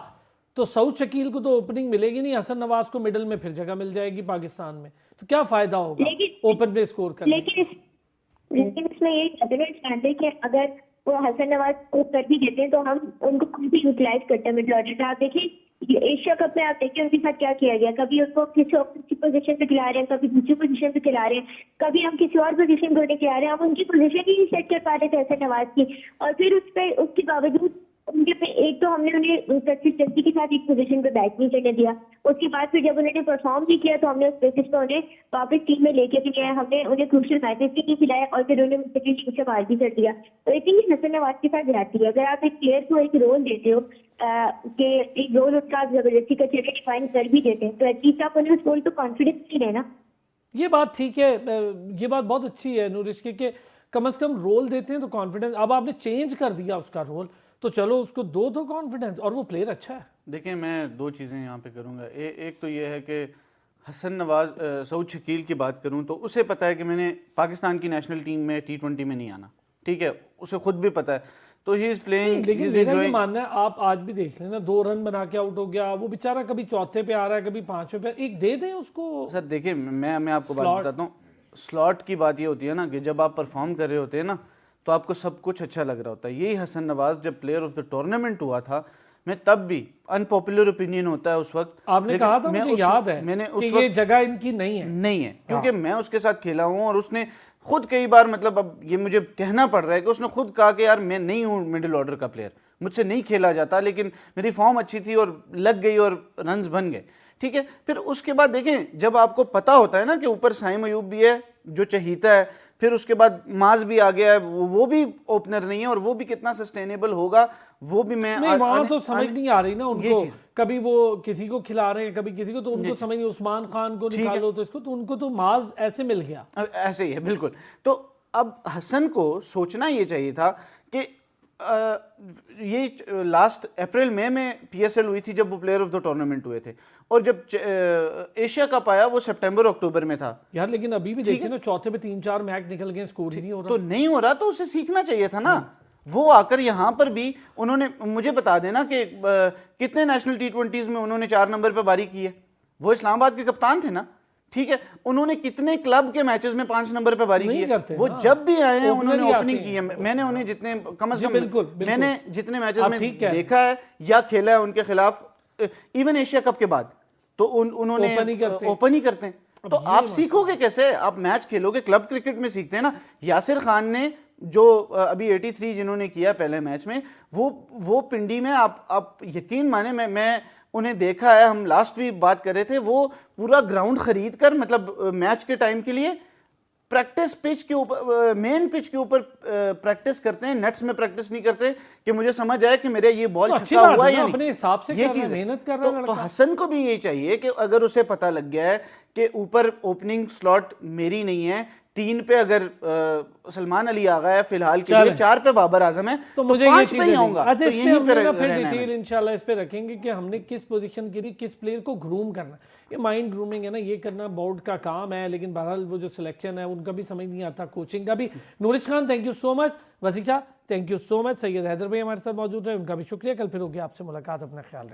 तो सऊद शकील को तो ओपनिंग मिलेगी नहीं, हसन नवाज को मिडिल में फिर जगह मिल जाएगी पाकिस्तान में, तो क्या फायदा होगा ओपन पे स्कोर करने। लेकिन इसमें ये स्टैंड है कि अगर वो हसन नवाज को कर भी देते हैं तो हम उनको खुद भी यूटिलाइज करते हैं मिडिल ऑर्डर। आप देखिए एशिया कप में आप देखिए उनके साथ क्या किया गया, कभी उनको किसी और पोजीशन पे खिला रहे हैं, कभी दूसरी पोजीशन पे खिला रहे हैं, कभी हम किसी और पोजीशन पे खिला रहे हैं, हम उनकी पोजीशन ही सेट कर पा रहे थे हसन नवाज की, और फिर उसके बावजूद उनके पे एक तो हमने उन्हें कंसिस्टेंसी के साथ एक पोजीशन पे बैट नहीं करने दिया। उसके बाद फिर जब उन्होंने परफॉर्म नहीं किया तो हमने उस बेसिस पे उन्हें वापस टीम में लेके भी गए, हमने उन्हें क्रूशियल मैचेस भी नहीं खिलाए और फिर उन्हें सेकंड टीम से बाहर भी कर दिया। तो आई थिंक हसन नवाज के साथ जाती है, अगर आप एक प्लेयर को एक रोल देते हो कि एक रोल उसका आप जबरदस्ती का चेहरे डिफाइन कर भी देते हैं तो एटलीस्ट आप उन्हें उस रोल पे कॉन्फिडेंस नहीं देना। ये बात ठीक है, ये बात बहुत अच्छी है नूरिश की कि कम से कम रोल देते हैं तो कॉन्फिडेंस। अब आपने चेंज कर दिया उसका रोल तो चलो उसको दो तो कॉन्फिडेंस, और वो प्लेयर अच्छा है। देखिए मैं दो चीज़ें यहाँ पे करूँगा। एक तो ये है कि हसन नवाज सऊद शकील की बात करूँ तो उसे पता है कि मैंने पाकिस्तान की नेशनल टीम में T20 में नहीं आना, ठीक है, उसे खुद भी पता है, तो ही इज़ प्लेइंग। लेकिन मेरा ये मानना है, आप आज भी देख लेना 2 रन बना के आउट हो गया, वो बेचारा कभी चौथे पे आ रहा है कभी 5वें पे, एक दे दें उसको। सर देखिए मैं आपको बात बताता हूँ, स्लॉट की बात ये होती है ना कि जब आप परफॉर्म कर रहे होते हैं ना तो आपको सब कुछ अच्छा लग रहा होता है। यही हसन नवाज जब प्लेयर ऑफ द टूर्नामेंट हुआ था, मैं तब भी अनपॉपुलर ओपिनियन होता है उस वक्त, आपने कहा था, मुझे याद है मैंने उस कि वक्त ये जगह इनकी नहीं है क्योंकि मैं उसके साथ खेला हूँ और उसने खुद कई बार, मतलब अब ये मुझे कहना पड़ रहा है कि उसने खुद कहा कि यार मैं नहीं हूँ मिडिल ऑर्डर का प्लेयर, मुझसे नहीं खेला जाता, लेकिन मेरी फॉर्म अच्छी थी और लग गई और रन्स बन गए, ठीक है। फिर उसके बाद देखें जब आपको पता होता है ना कि ऊपर साइम अयूब भी है जो चहीता है, फिर उसके बाद माज भी आ गया है, वो भी ओपनर नहीं है और वो भी कितना सस्टेनेबल होगा वो भी मैं नहीं, वहां तो समझ नहीं आ रही ना उनको, कभी वो किसी को खिला रहे हैं कभी किसी को, तो उनको समझ नहीं, उस्मान खान को निकालो तो इसको, तो उनको तो माज ऐसे मिल गया। ऐसे ही है बिल्कुल। तो अब हसन को सोचना ये चाहिए था कि ये लास्ट अप्रैल मई में PSL हुई थी जब वो प्लेयर ऑफ द टूर्नामेंट हुए थे, और जब एशिया कप आया वो सितंबर अक्टूबर में था यार। लेकिन अभी भी देखिए ना, चौथे पे 3-4 मैच निकल गए, स्कोर ही नहीं हो रहा। तो नहीं हो रहा तो उसे सीखना चाहिए था ना। वो आकर यहाँ पर भी उन्होंने, मुझे बता देना कि कितने नेशनल T20s में उन्होंने 4 नंबर पर बारी की है। वो इस्लामाबाद के कप्तान थे ना, ठीक है। उन्होंने कितने क्लब के मैचेस में 5 नंबर पे बारी की है। वो जब भी आए हैं उन्होंने ओपनिंग की है। मैंने उन्हें जितने कम से कम मैंने जितने मैचेस में देखा है या खेला है उनके खिलाफ, इवन एशिया कप के बाद, तो उन्होंने ओपन ही करते हैं। तो आप सीखोगे कैसे? आप मैच खेलोगे, क्लब क्रिकेट में सीखते हैं ना। यासिर खान ने जो अभी 83 जिन्होंने किया पहले मैच में, वो पिंडी में आप यकीन माने, मैं उन्हें देखा है, हम लास्ट भी बात कर रहे थे, वो पूरा ग्राउंड खरीद कर, मतलब मैच के टाइम के लिए प्रैक्टिस पिच के ऊपर, मेन पिच के ऊपर प्रैक्टिस करते हैं, नेट्स में प्रैक्टिस नहीं करते कि मुझे समझ आए कि मेरे ये बॉल छक्का हुआ या नहीं। अपने हिसाब से ये चीज मेहनत कर रहा है। तो हसन को भी ये चाहिए कि अगर उसे पता लग गया है कि ऊपर ओपनिंग स्लॉट मेरी नहीं है, 3 पे अगर सलमान अली आ गया है फिलहाल के लिए, 4 पे बाबर आजम है, तो मुझे 5 पे ही आऊंगा। अच्छा, इस पे हम फिर डिटेल इंशाल्लाह इस पे रखेंगे कि हमने किस पोजीशन के लिए किस प्लेयर को ग्रूम करना। ये माइंड ग्रूमिंग है ना, ये करना बोर्ड का काम है, लेकिन बहरहाल वो जो सिलेक्शन है उनका भी समझ नहीं आता, कोचिंग का भी। Noorish Khan thank you so much, Waseeq Shah thank you so much, Syed Haider भाई हमारे साथ मौजूद रहे, उनका भी शुक्रिया। कल फिर होगी आपसे मुलाकात, अपना ख्याल रखें।